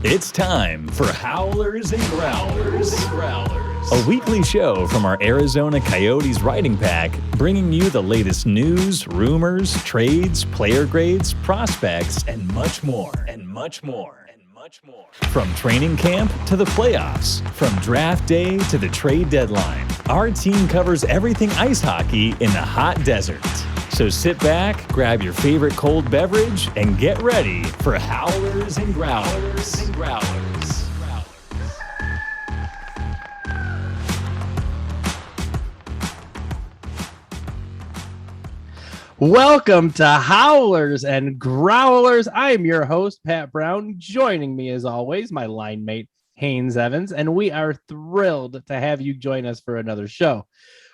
It's time for Howlers and Growlers. A weekly show from our Arizona Coyotes writing pack, bringing you the latest news, rumors, trades, player grades, prospects, and much more. From training camp to the playoffs, from draft day to the trade deadline, our team covers everything ice hockey in the hot desert. So sit back, grab your favorite cold beverage, and get ready for Howlers and Growlers. Welcome to Howlers and Growlers. I am your host, Pat Brown. Joining me, as always, my line mate, Haynes Evans, and we are thrilled to have you join us for another show.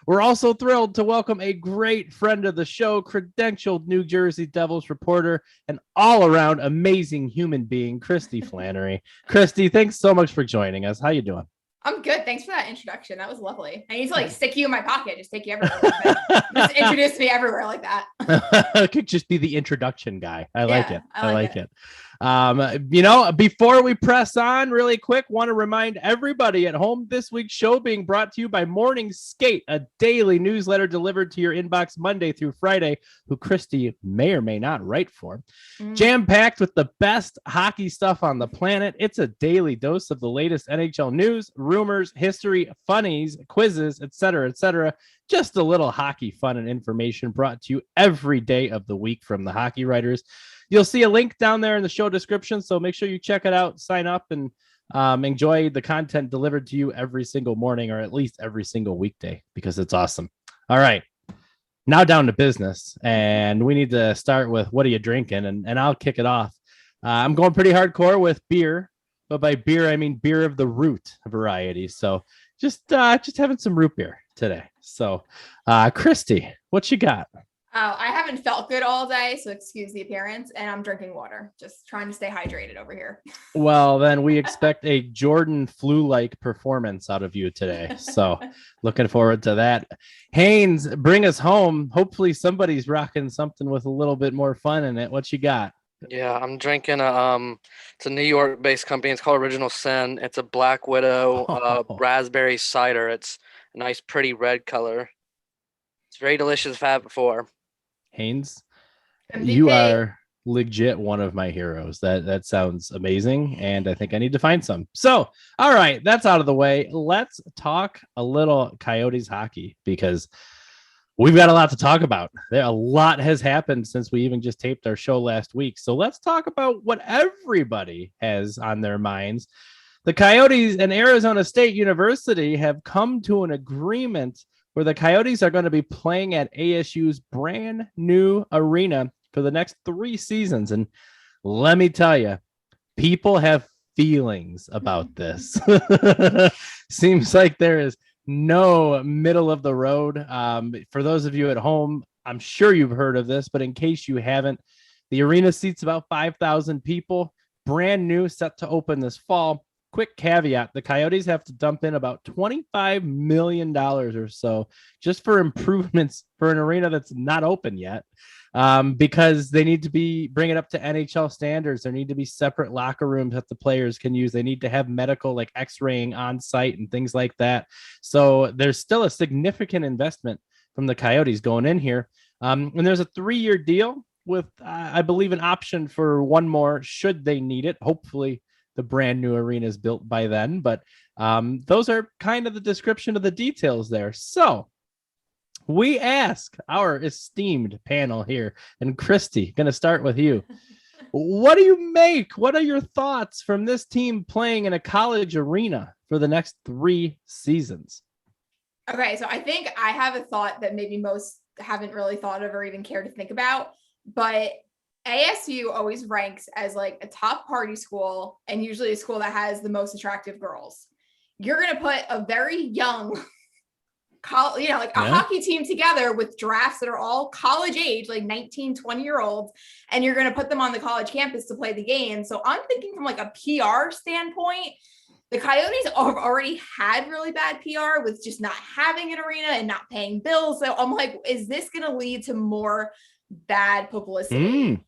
We're also thrilled to welcome a great friend of the show, credentialed New Jersey Devils reporter, and all-around amazing human being, Kristy Flannery. Kristy, thanks so much for joining us. How you doing? I'm good. Thanks for that introduction. That was lovely. I need to stick you in my pocket, just take you everywhere. Just introduce me everywhere like that. It could just be the introduction guy. I like it. I like it. Before we press on really quick, want to remind everybody at home this week's show being brought to you by Morning Skate, a daily newsletter delivered to your inbox Monday through Friday, who Kristy may or may not write for. Jam-packed with the best hockey stuff on the planet. It's a daily dose of the latest NHL news, rumors, history, funnies, quizzes, etc., etc. Just a little hockey fun and information brought to you every day of the week from the hockey writers. You'll see a link down there in the show description, so make sure you check it out, sign up, and enjoy the content delivered to you every single morning, or at least every single weekday, because it's awesome. All right, now down to business, and we need to start with what are you drinking, and I'll kick it off. I'm going pretty hardcore with beer, but by beer I mean beer of the root variety. So just having some root beer today. So, Kristy, what you got? Oh, I haven't felt good all day, so excuse the appearance, and I'm drinking water. Just trying to stay hydrated over here. Well, then we expect a Jordan flu-like performance out of you today. So looking forward to that. Haynes, bring us home. Hopefully somebody's rocking something with a little bit more fun in it. What you got? Yeah, I'm drinking it's a New York-based company. It's called Original Sin. It's a Black Widow raspberry cider. It's a nice, pretty red color. It's very delicious. I've had it before. Haynes, you are legit one of my heroes. That sounds amazing, and I think I need to find some. So, all right, that's out of the way. Let's talk a little Coyotes hockey, because we've got a lot to talk about. A lot has happened since we even just taped our show last week. So let's talk about what everybody has on their minds. The Coyotes and Arizona State University have come to an agreement where the Coyotes are going to be playing at ASU's brand new arena for the next 3 seasons. And let me tell you, people have feelings about this. Seems like there is no middle of the road. For those of you at home, I'm sure you've heard of this, but in case you haven't, the arena seats about 5,000 people, brand new, set to open this fall. Quick caveat, the Coyotes have to dump in about $25 million or so just for improvements for an arena that's not open yet, because they need to bring it up to NHL standards. There need to be separate locker rooms that the players can use. They need to have medical, like X-raying on site and things like that. So there's still a significant investment from the Coyotes going in here. And there's a 3-year deal with, I believe, an option for one more should they need it. Hopefully the brand new arena is built by then, but those are kind of the description of the details there. So we ask our esteemed panel here, and Kristy, going to start with you. What do you make? What are your thoughts from this team playing in a college arena for the next 3 seasons? Okay, so I think I have a thought that maybe most haven't really thought of or even care to think about, but ASU always ranks as like a top party school, and usually a school that has the most attractive girls. You're going to put a very young, hockey team together with drafts that are all college age, like 19, 20-year-olds, and you're going to put them on the college campus to play the game. So I'm thinking from like a PR standpoint, the Coyotes have already had really bad PR with just not having an arena and not paying bills. So I'm like, is this going to lead to more bad publicity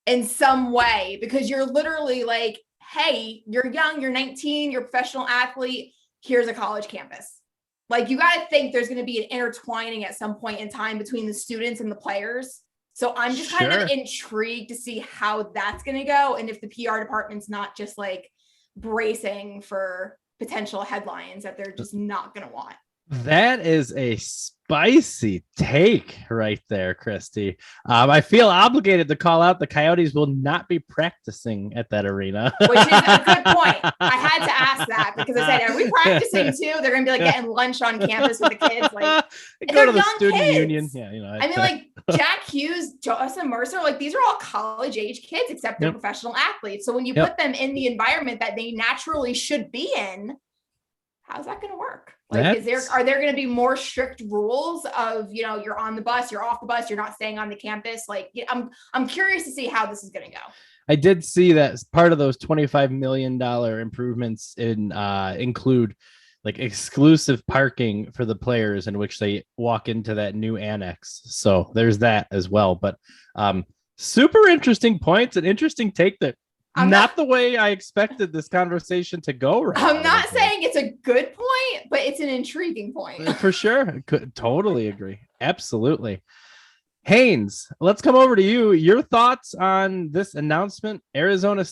in some way? Because you're literally like hey, you're young, you're 19, you're a professional athlete, here's a college campus. Like, you got to think there's going to be an intertwining at some point in time between the students and the players. So I'm just kind of intrigued to see how that's going to go. And if the PR department's not just like bracing for potential headlines that they're just not going to want. That is a spicy take right there, Kristy. I feel obligated to call out the Coyotes will not be practicing at that arena. Which is a good point. I had to ask that because I said, are we practicing too? They're going to be like getting lunch on campus with the kids. Like, go to the student union. Yeah, I mean, like Jack Hughes, Justin Mercer, like these are all college age kids, except they're professional athletes. So when you put them in the environment that they naturally should be in, how's that going to work? Like, are there going to be more strict rules of, you're on the bus, you're off the bus, you're not staying on the campus? Like, I'm curious to see how this is going to go. I did see that part of those $25 million improvements include like exclusive parking for the players in which they walk into that new annex. So there's that as well. But super interesting points, an interesting take that not the way I expected this conversation to go. Right, I'm not saying it's a good point, but it's an intriguing point. For sure. Could totally agree. Absolutely. Haynes, let's come over to you. Your thoughts on this announcement? Arizona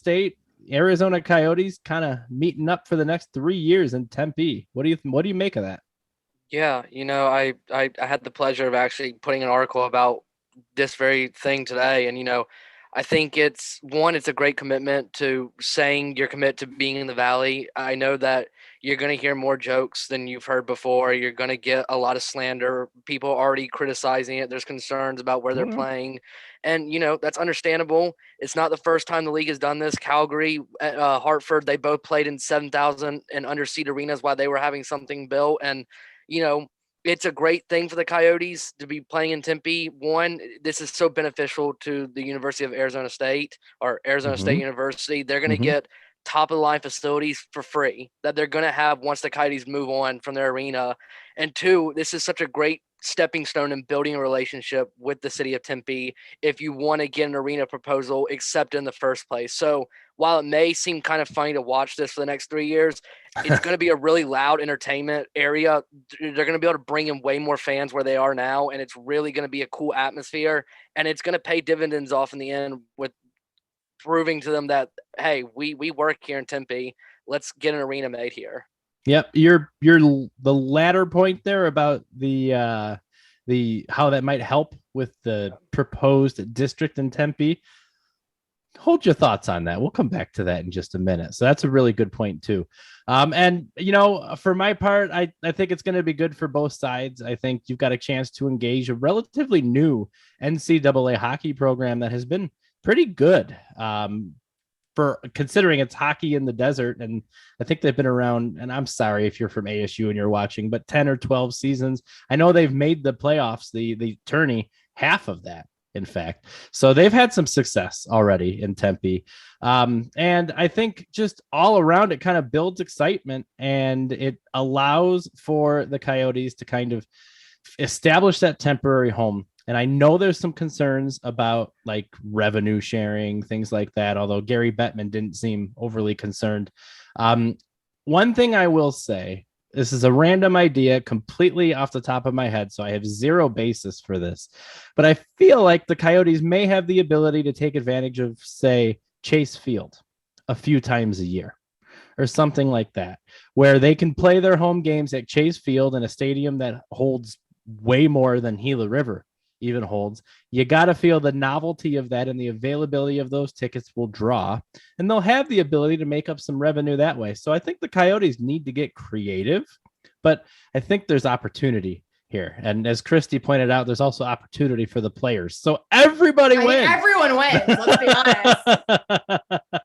Coyotes kind of meeting up for the next 3 years in Tempe. What do you make of that? Yeah, I had the pleasure of actually putting an article about this very thing today, and I think it's a great commitment to saying you're committed to being in the Valley. I know that you're going to hear more jokes than you've heard before. You're going to get a lot of slander. People already criticizing it. There's concerns about where they're playing. And, that's understandable. It's not the first time the league has done this. Calgary, Hartford, they both played in 7,000 and under seat arenas while they were having something built. And, it's a great thing for the Coyotes to be playing in Tempe. One, this is so beneficial to the University of Arizona State or Arizona State University. They're going to get top of the line facilities for free that they're going to have once the Coyotes move on from their arena. And two, this is such a great stepping stone in building a relationship with the city of Tempe if you want to get an arena proposal accepted in the first place. So while it may seem kind of funny to watch this for the next 3 years, it's going to be a really loud entertainment area. They're going to be able to bring in way more fans where they are now, and it's really going to be a cool atmosphere, and it's going to pay dividends off in the end with proving to them that, hey, we work here in Tempe. Let's get an arena made here. Yep, you're the latter point there about the how that might help with the proposed district in Tempe. Hold your thoughts on that. We'll come back to that in just a minute. So that's a really good point too. And for my part, I think it's going to be good for both sides. I think you've got a chance to engage a relatively new NCAA hockey program that has been pretty good. For considering it's hockey in the desert. And I think they've been around, and I'm sorry if you're from ASU and you're watching, but 10 or 12 seasons. I know they've made the playoffs, the tourney, half of that, in fact. So they've had some success already in Tempe. And I think just all around it kind of builds excitement, and it allows for the Coyotes to kind of establish that temporary home. And I know there's some concerns about like revenue sharing, things like that, although Gary Bettman didn't seem overly concerned. One thing I will say, this is a random idea completely off the top of my head, so I have zero basis for this, but I feel like the Coyotes may have the ability to take advantage of, say, Chase Field a few times a year or something like that, where they can play their home games at Chase Field in a stadium that holds way more than Gila River even holds. You got to feel the novelty of that, and the availability of those tickets will draw, and they'll have the ability to make up some revenue that way. So I think the Coyotes need to get creative, but I think there's opportunity here. And as Kristy pointed out, there's also opportunity for the players. So everybody wins. Everyone wins. Let's be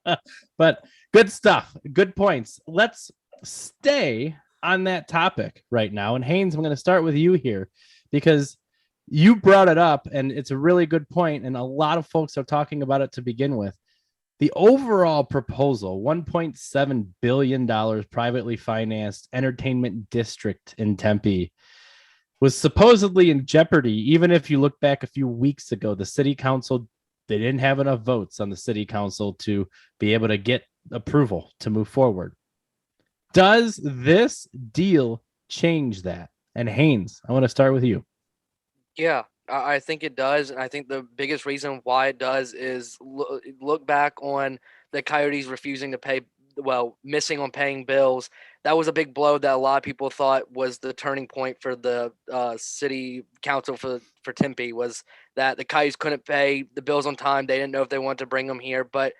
honest. But good stuff. Good points. Let's stay on that topic right now. And Haynes, I'm going to start with you here because you brought it up, and it's a really good point, and a lot of folks are talking about it to begin with. The overall proposal, $1.7 billion privately financed entertainment district in Tempe, was supposedly in jeopardy. Even if you look back a few weeks ago, the city council, they didn't have enough votes on the city council to be able to get approval to move forward. Does this deal change that? And Haynes, I want to start with you. Yeah, I think it does. And I think the biggest reason why it does is look back on the Coyotes refusing to pay, missing on paying bills. That was a big blow that a lot of people thought was the turning point for the city council for Tempe, was that the Coyotes couldn't pay the bills on time. They didn't know if they wanted to bring them here. But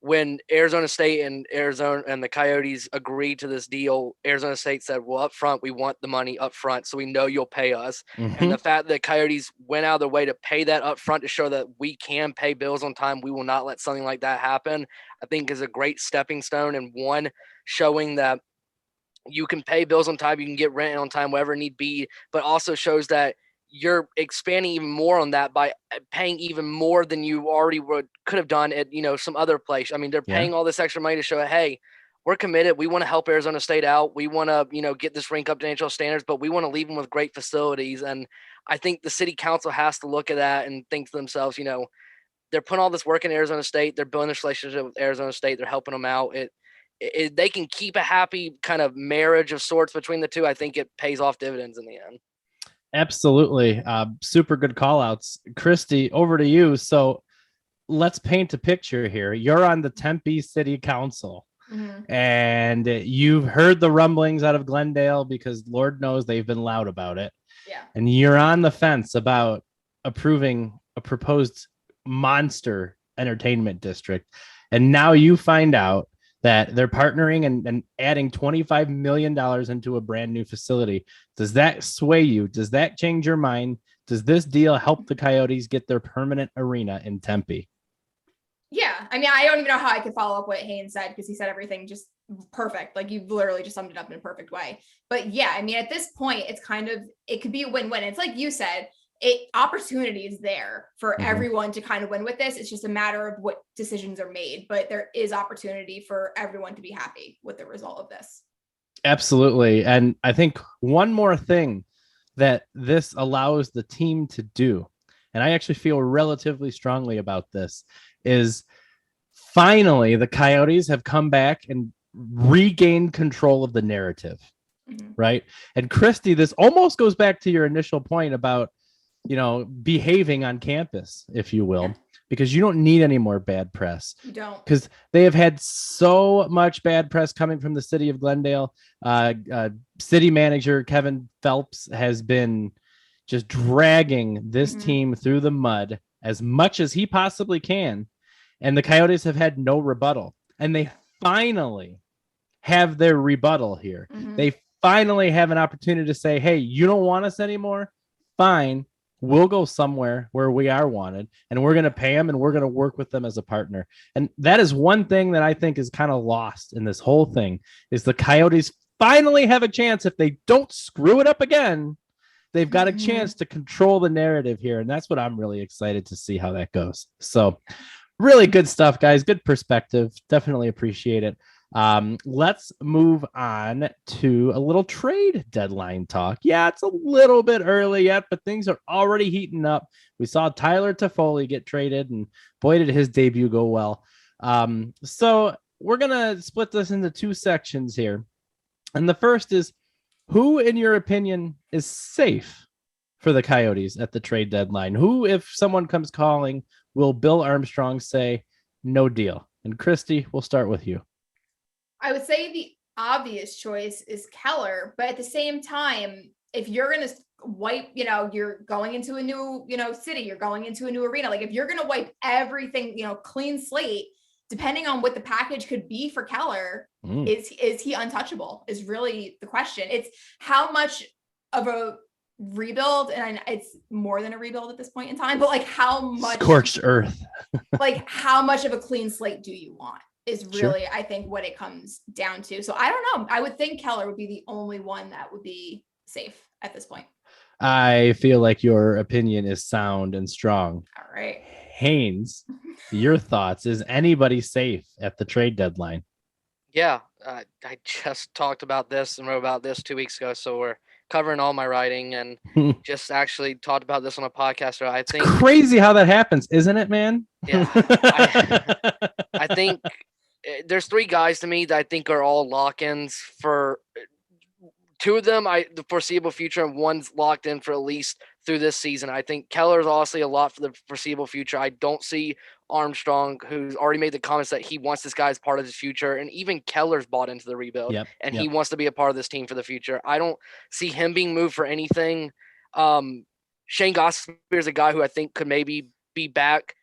when Arizona State and the Coyotes agreed to this deal, Arizona State said, well, up front, we want the money up front, so we know you'll pay us. And the fact that Coyotes went out of their way to pay that up front to show that we can pay bills on time, we will not let something like that happen, I think is a great stepping stone, and one, showing that you can pay bills on time, you can get rent on time, whatever need be, but also shows that you're expanding even more on that by paying even more than you already could have done at, some other place. I mean, they're paying all this extra money to show, hey, we're committed. We want to help Arizona State out. We want to, get this rink up to NHL standards, but we want to leave them with great facilities. And I think the city council has to look at that and think to themselves, they're putting all this work in Arizona State. They're building this relationship with Arizona State. They're helping them out. They can keep a happy kind of marriage of sorts between the two. I think it pays off dividends in the end. Absolutely. Super good call outs. Kristy, over to you. So let's paint a picture here. You're on the Tempe City Council, and you've heard the rumblings out of Glendale because Lord knows they've been loud about it. Yeah. And you're on the fence about approving a proposed monster entertainment district. And now you find out that they're partnering and adding $25 million into a brand new facility. Does that sway you? Does that change your mind? Does this deal help the Coyotes get their permanent arena in Tempe? Yeah. I mean, I don't even know how I could follow up what Haynes said, because he said everything just perfect. Like, you've literally just summed it up in a perfect way. But yeah, I mean, at this point, it could be a win-win. It's like you said, opportunity is there for everyone to kind of win with this. It's just a matter of what decisions are made, but there is opportunity for everyone to be happy with the result of this. Absolutely. And I think one more thing that this allows the team to do, and I actually feel relatively strongly about this, is finally the Coyotes have come back and regained control of the narrative, right? And Kristy, this almost goes back to your initial point about behaving on campus, if you will, because you don't need any more bad press. You don't. Because they have had so much bad press coming from the city of Glendale. City manager Kevin Phelps has been just dragging this team through the mud as much as he possibly can. And the Coyotes have had no rebuttal. And they finally have their rebuttal here. They finally have an opportunity to say, hey, you don't want us anymore? Fine. We'll go somewhere where we are wanted, and we're going to pay them, and we're going to work with them as a partner. And that is one thing that I think is kind of lost in this whole thing, is the Coyotes finally have a chance. If they don't screw it up again, they've got a chance to control the narrative here. And that's what I'm really excited to see how that goes. So really good stuff, guys. Good perspective. Definitely appreciate it. Let's move on to a little trade deadline talk. Yeah, it's a little bit early yet, but things are already heating up. We saw Tyler Toffoli get traded, and boy, did his debut go well. So we're going to split this into two sections here. And the first is, who, in your opinion, is safe for the Coyotes at the trade deadline? Who, if someone comes calling, will Bill Armstrong say, no deal? And Kristy, we'll start with you. I would say the obvious choice is Keller, but at the same time, if you're going to wipe, you're going into a new, city, you're going into a new arena. Like, if you're going to wipe everything, clean slate, depending on what the package could be for Keller, is he untouchable is really the question. It's how much of a rebuild, and it's more than a rebuild at this point in time, but like how much scorched earth, like how much of a clean slate do you want? Is really, I think, what it comes down to. So I don't know. I would think Keller would be the only one that would be safe at this point. I feel like your opinion is sound and strong. All right. Haynes, your thoughts? Is anybody safe at the trade deadline? Yeah, I just talked about this and wrote about this 2 weeks ago. So we're covering all my writing and just actually talked about this on a podcast. So I think crazy how that happens, isn't it, man? Yeah. I think there's three guys to me that I think are all lock-ins for two of them, the foreseeable future, and one's locked in for at least through this season. I think Keller's honestly a lot for the foreseeable future. I don't see Armstrong, who's already made the comments that he wants this guy as part of his future, and even Keller's bought into the rebuild, and he wants to be a part of this team for the future. I don't see him being moved for anything. Shane Gostisbehere is a guy who I think could maybe be back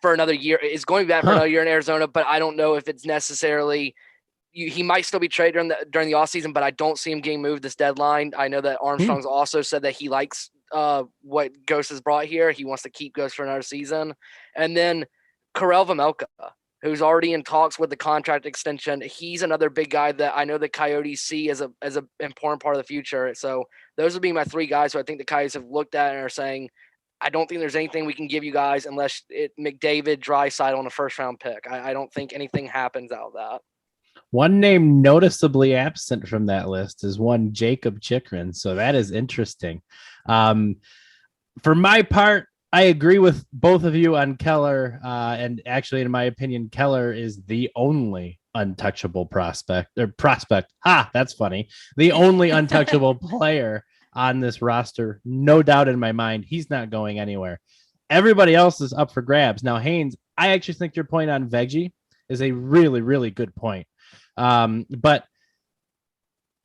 for another year. Is going to be back for another year in Arizona, but I don't know if it's necessarily. He might still be traded during the offseason, but I don't see him getting moved this deadline. I know that Armstrong's also said that he likes what Ghost has brought here. He wants to keep Ghost for another season. And then Karel Vejmelka, who's already in talks with the contract extension. He's another big guy that I know the Coyotes see as a important part of the future. So those would be my three guys who I think the Coyotes have looked at and are saying, I don't think there's anything we can give you guys unless McDavid, Draisaitl on a first-round pick. I don't think anything happens out of that. One name noticeably absent from that list is one Jakob Chychrun. So that is interesting. For my part, I agree with both of you on Keller. And actually, in my opinion, Keller is the only untouchable prospect. That's funny. The only untouchable player on this roster. No doubt in my mind, he's not going anywhere. Everybody else is up for grabs. Now, Haynes, I actually think your point on Veggie is a really, really good point. But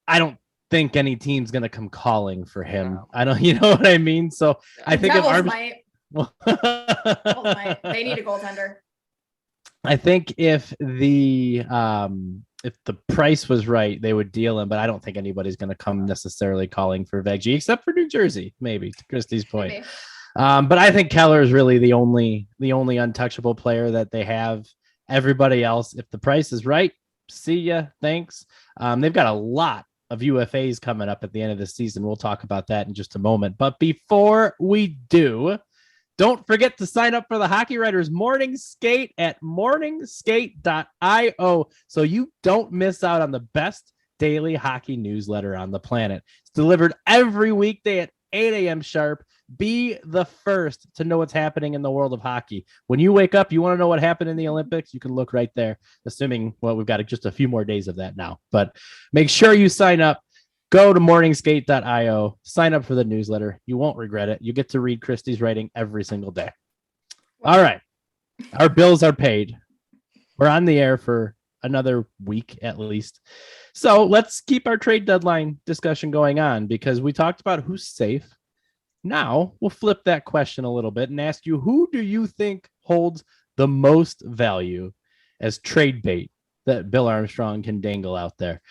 I don't think any team's going to come calling for him. No. I don't, you know what I mean? So I think Devils might. They need a goaltender. I think if the price was right, they would deal him, but I don't think anybody's going to come necessarily calling for Veggie, except for New Jersey, maybe, to Kristy's point. Maybe. But I think Keller is really the only untouchable player that they have. Everybody else, if the price is right, see ya. Thanks. They've got a lot of UFAs coming up at the end of the season. We'll talk about that in just a moment. But before we do, don't forget to sign up for the Hockey Writers Morning Skate at morningskate.io so you don't miss out on the best daily hockey newsletter on the planet. It's delivered every weekday at 8 a.m. sharp. Be the first to know what's happening in the world of hockey. When you wake up, you want to know what happened in the Olympics, you can look right there, assuming, well, we've got just a few more days of that now. But make sure you sign up. Go to morningskate.io. Sign up for the newsletter. You won't regret it. You get to read Kristy's writing every single day. All right. Our bills are paid. We're on the air for another week at least. So let's keep our trade deadline discussion going on because we talked about who's safe. Now we'll flip that question a little bit and ask you, who do you think holds the most value as trade bait that Bill Armstrong can dangle out there?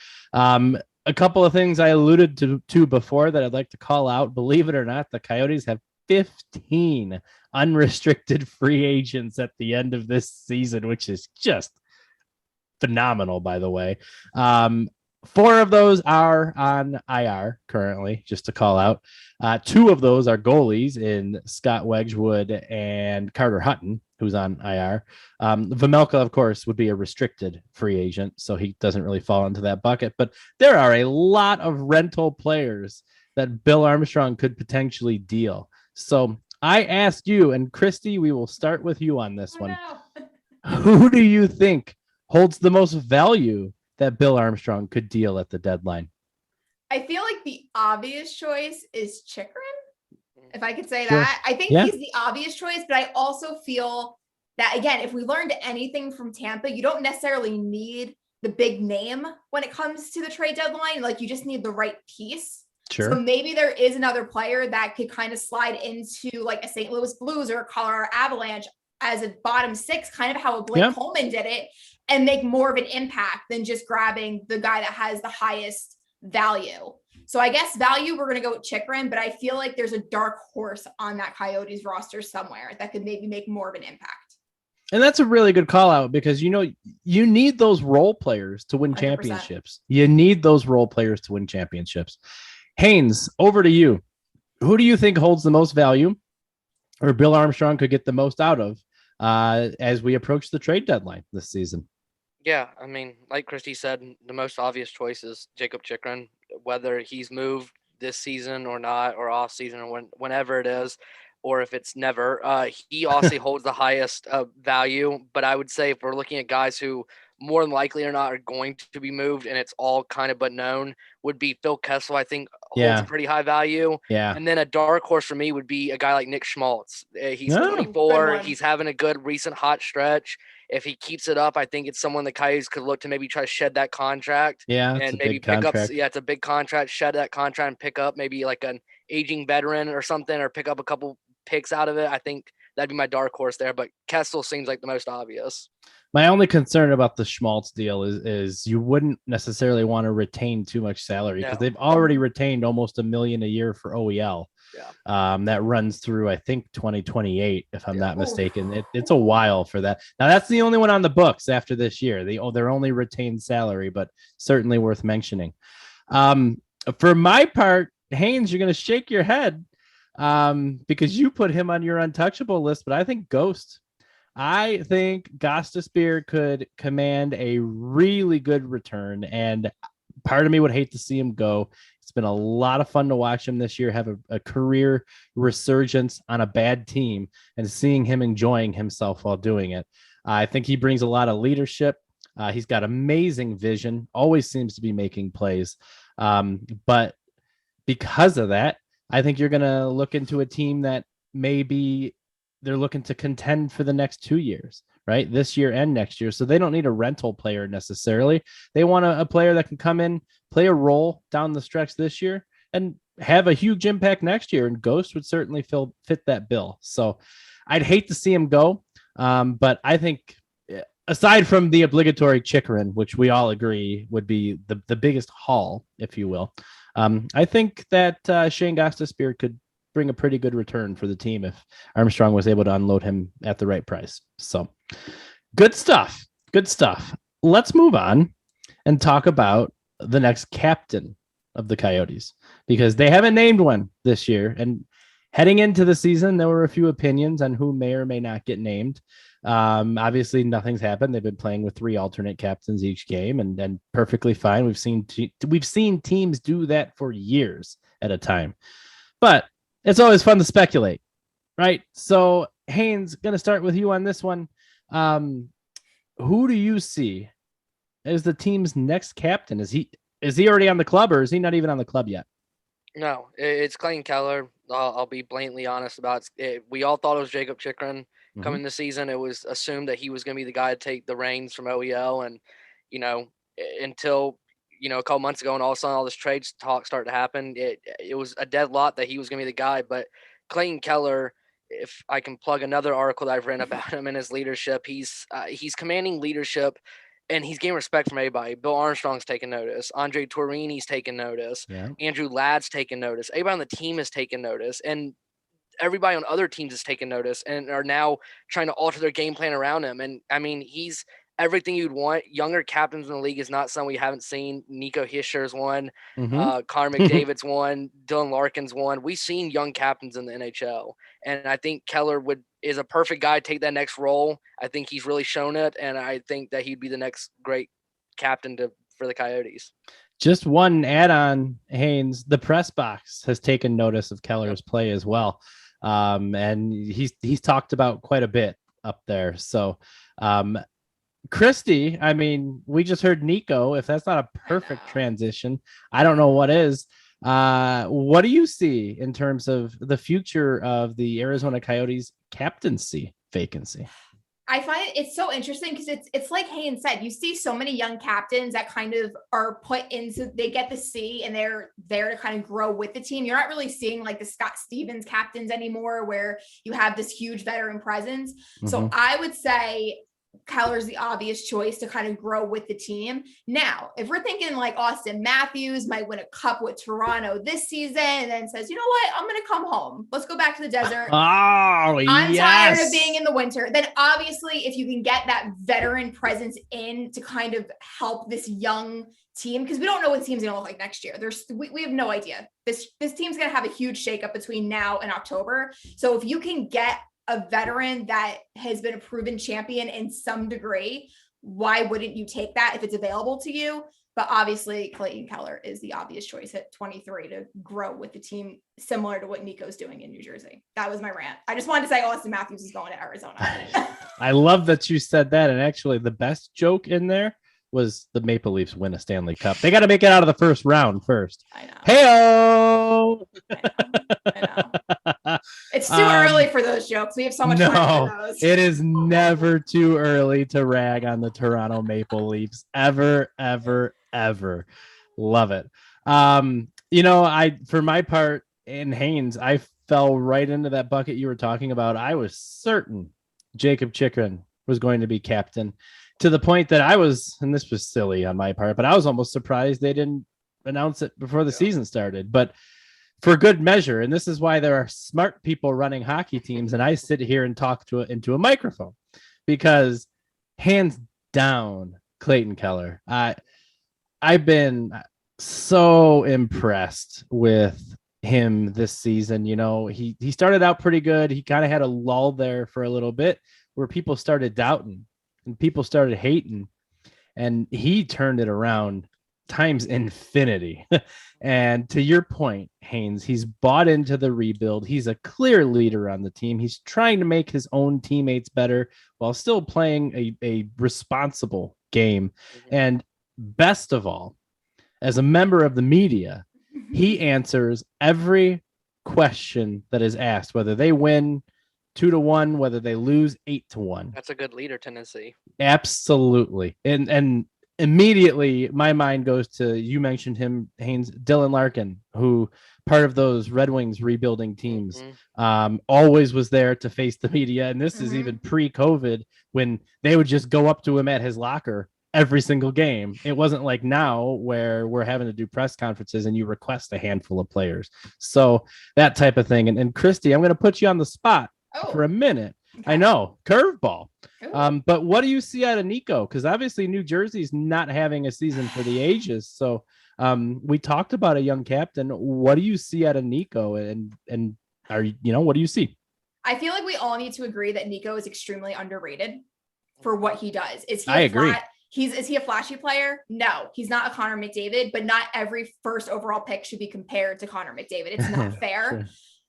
A couple of things I alluded to before that I'd like to call out. Believe it or not, the Coyotes have 15 unrestricted free agents at the end of this season, which is just phenomenal, by the way. 4 of those are on IR currently, just to call out. 2 of those are goalies in Scott Wedgwood and Carter Hutton, who's on IR. Vejmelka, of course, would be a restricted free agent, so he doesn't really fall into that bucket. But there are a lot of rental players that Bill Armstrong could potentially deal. So I asked you, and Kristy, we will start with you on this one. No. Who do you think holds the most value that Bill Armstrong could deal at the deadline? I feel like the obvious choice is Chychrun, if I could say that. I think he's the obvious choice, but I also feel that, again, if we learned anything from Tampa, you don't necessarily need the big name when it comes to the trade deadline. Like, you just need the right piece. Sure. So maybe there is another player that could kind of slide into like a St. Louis Blues or a Colorado Avalanche as a bottom 6, kind of how a Blake Coleman did it, and make more of an impact than just grabbing the guy that has the highest value. So I guess value, we're going to go with Chychrun, but I feel like there's a dark horse on that Coyotes roster somewhere that could maybe make more of an impact. And that's a really good call out because, you know, you need those role players to win 100%. Championships. You need those role players to win championships. Haynes, over to you. Who do you think holds the most value or Bill Armstrong could get the most out of as we approach the trade deadline this season? Yeah, I mean, like Kristy said, the most obvious choice is Jakob Chychrun, whether he's moved this season or not, or off season, or whenever it is, or if it's never. He also holds the highest value. But I would say if we're looking at guys who more than likely or not are going to be moved, and it's all kind of but known, would be Phil Kessel. I think holds a pretty high value. Yeah. And then a dark horse for me would be a guy like Nick Schmaltz. He's Oh. 24. He's having a good recent hot stretch. If he keeps it up, I think it's someone the Coyotes could look to maybe try to shed that contract. Yeah, and maybe pick up. Yeah, it's a big contract. Shed that contract and pick up maybe like an aging veteran or something, or pick up a couple picks out of it. I think that'd be my dark horse there. But Kessel seems like the most obvious. My only concern about the Schmaltz deal is you wouldn't necessarily want to retain too much salary because they've already retained almost $1 million a year for OEL. Yeah. That runs through, I think, 2028, if I'm not mistaken. It's a while for that. Now, that's the only one on the books after this year. They're only retained salary, but certainly worth mentioning. For my part, Haynes, you're going to shake your head because you put him on your untouchable list, but I think Ghost. I think Gostisbehere could command a really good return, and part of me would hate to see him go. It's been a lot of fun to watch him this year have a career resurgence on a bad team and seeing him enjoying himself while doing it. I think he brings a lot of leadership. He's got amazing vision, always seems to be making plays. But because of that, I think you're going to look into a team that maybe they're looking to contend for the next 2 years, right? This year and next year. So they don't need a rental player necessarily. They want a player that can come in, play a role down the stretch this year and have a huge impact next year. And Ghost would certainly fit that bill. So I'd hate to see him go. But I think aside from the obligatory Chikrin, which we all agree would be the biggest haul, if you will, I think that Shane Gostisbehere could bring a pretty good return for the team if Armstrong was able to unload him at the right price. So good stuff. Good stuff. Let's move on and talk about the next captain of the Coyotes because they haven't named one this year. And heading into the season, there were a few opinions on who may or may not get named. Obviously, nothing's happened. They've been playing with 3 alternate captains each game, and perfectly fine. We've seen teams do that for years at a time. But it's always fun to speculate, right? So, Haynes, going to start with you on this one. Who do you see as the team's next captain? Is he already on the club, or is he not even on the club yet? No, it's Clayton Keller. I'll be blatantly honest about it. We all thought it was Jacob Chikrin coming this season. It was assumed that he was going to be the guy to take the reins from OEL, and until a couple months ago, and all of a sudden all this trade talk started to happen. It was a dead lot that he was going to be the guy. But Clayton Keller, if I can plug another article that I've written about him and his leadership, he's commanding leadership, and he's getting respect from everybody. Bill Armstrong's taking notice. Andre Torini's taking notice. Yeah. Andrew Ladd's taking notice. Everybody on the team has taken notice, and everybody on other teams has taken notice and are now trying to alter their game plan around him. And I mean, he's everything you'd want. Younger captains in the league is not something we haven't seen. Nico Hischier's one, Connor McDavid's one, Dylan Larkin's one. We've seen young captains in the NHL, and I think Keller is a perfect guy to take that next role. I think he's really shown it, and I think that he'd be the next great captain for the Coyotes. Just one add-on, Haynes. The press box has taken notice of Keller's play as well, and he's talked about quite a bit up there. So. Kristy, I mean, we just heard Nico. If that's not a perfect transition, I don't know what is. What do you see in terms of the future of the Arizona Coyotes captaincy vacancy? I find it's so interesting because it's like Haynes said, you see so many young captains that kind of are put into, they get the C and they're there to kind of grow with the team. You're not really seeing like the Scott Stevens captains anymore where you have this huge veteran presence. So I would say Keller's the obvious choice to kind of grow with the team. Now, if we're thinking like Austin Matthews might win a cup with Toronto this season and then says, you know what, I'm going to come home. Let's go back to the desert. I'm tired of being in the winter. Then obviously, if you can get that veteran presence in to kind of help this young team, because we don't know what the team's going to look like next year. We have no idea. This team's going to have a huge shakeup between now and October. So if you can get a veteran that has been a proven champion in some degree, why wouldn't you take that if it's available to you? But obviously, Clayton Keller is the obvious choice at 23 to grow with the team, similar to what Nico's doing in New Jersey. That was my rant. I just wanted to say Austin Matthews is going to Arizona. I love that you said that. And actually, the best joke in there was the Maple Leafs win a Stanley Cup. They got to make it out of the first round first. I know. Hey-o! I know. It's too early for those jokes. We have so much time for those. It is never too early to rag on the Toronto Maple Leafs. Ever, ever, ever. Love it. For my part in Haynes, I fell right into that bucket you were talking about. I was certain Jacob Chikrin was going to be captain, to the point that I was, and this was silly on my part, but I was almost surprised they didn't announce it before the season started. But for good measure, and this is why there are smart people running hockey teams, and I sit here and talk into a microphone, because hands down, Clayton Keller. I've been so impressed with him this season. He started out pretty good. He kind of had a lull there for a little bit where people started doubting and people started hating, and he turned it around times infinity. And to your point, Haynes, he's bought into the rebuild. He's a clear leader on the team. He's trying to make his own teammates better while still playing a responsible game. And best of all, as a member of the media, he answers every question that is asked, whether they win 2-1, whether they lose 8-1. That's a good leader tendency. Absolutely. And immediately my mind goes to, you mentioned him, Haynes, Dylan Larkin, who part of those Red Wings rebuilding teams, always was there to face the media. And this is even pre-COVID, when they would just go up to him at his locker every single game. It wasn't like now where we're having to do press conferences and you request a handful of players. So that type of thing. And Kristy, I'm going to put you on the spot for a minute. Okay. I know, curveball. But what do you see out of Nico? Because obviously New Jersey's not having a season for the ages. So we talked about a young captain. What do you see out of Nico? And what do you see? I feel like we all need to agree that Nico is extremely underrated for what he does. I agree. Is he a flashy player? No, he's not a Connor McDavid, but not every first overall pick should be compared to Connor McDavid. It's not fair. Sure.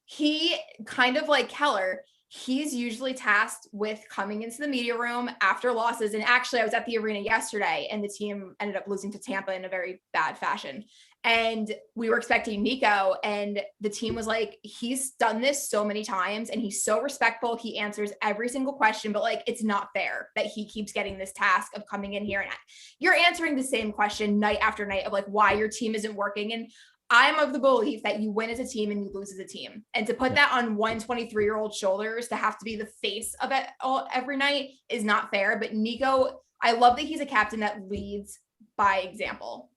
He, kind of like Keller, he's usually tasked with coming into the media room after losses. And actually, I was at the arena yesterday and the team ended up losing to Tampa in a very bad fashion. And we were expecting Nico, and the team was like, he's done this so many times and he's so respectful. He answers every single question, but like, it's not fair that he keeps getting this task of coming in here and you're answering the same question night after night of like why your team isn't working. And I'm of the belief that you win as a team and you lose as a team. And to put that on one 23-year-old shoulders to have to be the face of it all every night is not fair. But Nico, I love that he's a captain that leads by example.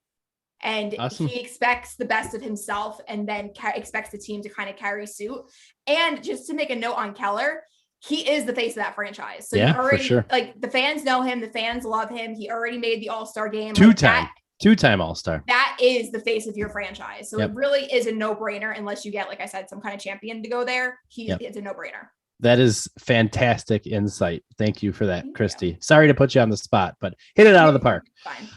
And awesome. He expects the best of himself and then expects the team to kind of carry suit. And just to make a note on Keller, he is the face of that franchise. So for sure. Like the fans know him, the fans love him. He already made the All-Star game. Two-time All-Star. That is the face of your franchise. So it really is a no-brainer unless you get, like I said, some kind of champion to go there. It's a no-brainer. That is fantastic insight. Thank you for that, Kristy. Sorry to put you on the spot, but hit it out of the park.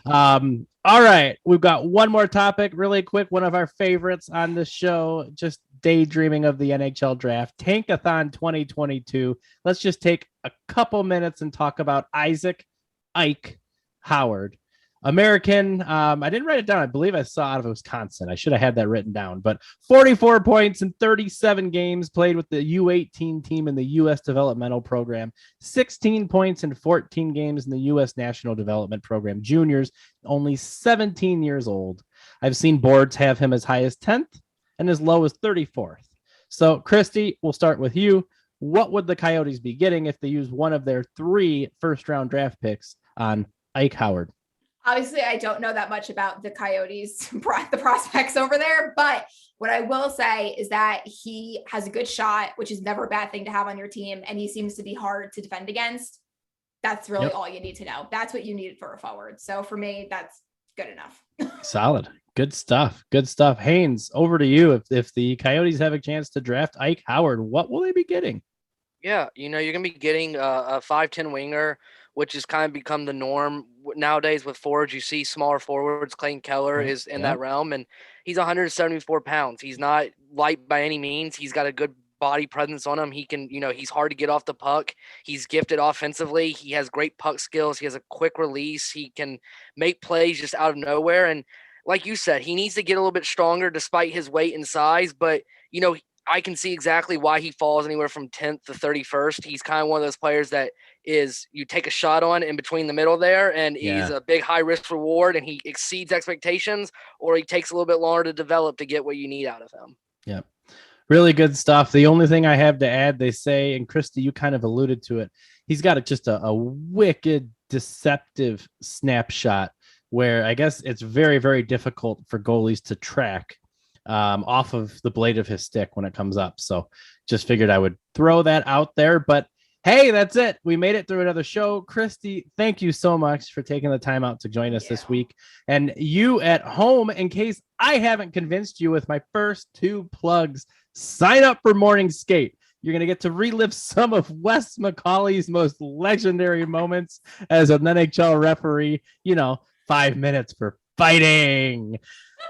Fine. All right. We've got one more topic really quick. One of our favorites on the show, just daydreaming of the NHL draft, Tankathon 2022. Let's just take a couple minutes and talk about Isaac Ike Howard. American, I didn't write it down. I believe I saw out of Wisconsin. I should have had that written down, but 44 points in 37 games, played with the U18 team in the U.S. developmental program, 16 points in 14 games in the U.S. national development program, juniors, only 17 years old. I've seen boards have him as high as 10th and as low as 34th. So Kristy, we'll start with you. What would the Coyotes be getting if they use one of their 3 first-round draft picks on Ike Howard? Obviously, I don't know that much about the Coyotes, the prospects over there, but what I will say is that he has a good shot, which is never a bad thing to have on your team, and he seems to be hard to defend against. That's really all you need to know. That's what you needed for a forward. So for me, that's good enough. Solid. Good stuff. Good stuff. Haynes, over to you. If the Coyotes have a chance to draft Ike Howard, what will they be getting? Yeah, you're going to be getting a 5'10" winger which has kind of become the norm nowadays with forwards. You see smaller forwards. Clayton Keller is in that realm, and he's 174 pounds. He's not light by any means. He's got a good body presence on him. He can, he's hard to get off the puck. He's gifted offensively. He has great puck skills. He has a quick release. He can make plays just out of nowhere. And like you said, he needs to get a little bit stronger despite his weight and size. But, I can see exactly why he falls anywhere from 10th to 31st. He's kind of one of those players that is you take a shot on in between the middle there, and he's a big high risk reward, and he exceeds expectations, or he takes a little bit longer to develop to get what you need out of him. Yeah. Really good stuff. The only thing I have to add, they say, and Kristy, you kind of alluded to it, he's got just a wicked, deceptive snapshot where I guess it's very, very difficult for goalies to track off of the blade of his stick when it comes up. So just figured I would throw that out there. But hey, that's it. We made it through another show. Kristy, thank you so much for taking the time out to join us this week. And you at home, in case I haven't convinced you with my first 2 plugs, sign up for Morning Skate. You're going to get to relive some of Wes McCauley's most legendary moments as an NHL referee. 5 minutes for fighting.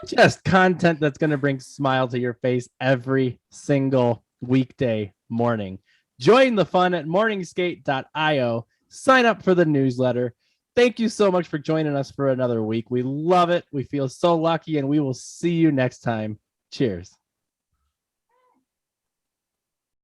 Just content that's going to bring a smile to your face every single weekday morning. Join the fun at morningskate.io. Sign up for the newsletter. Thank you so much for joining us for another week. We love it. We feel so lucky, and we will see you next time. Cheers.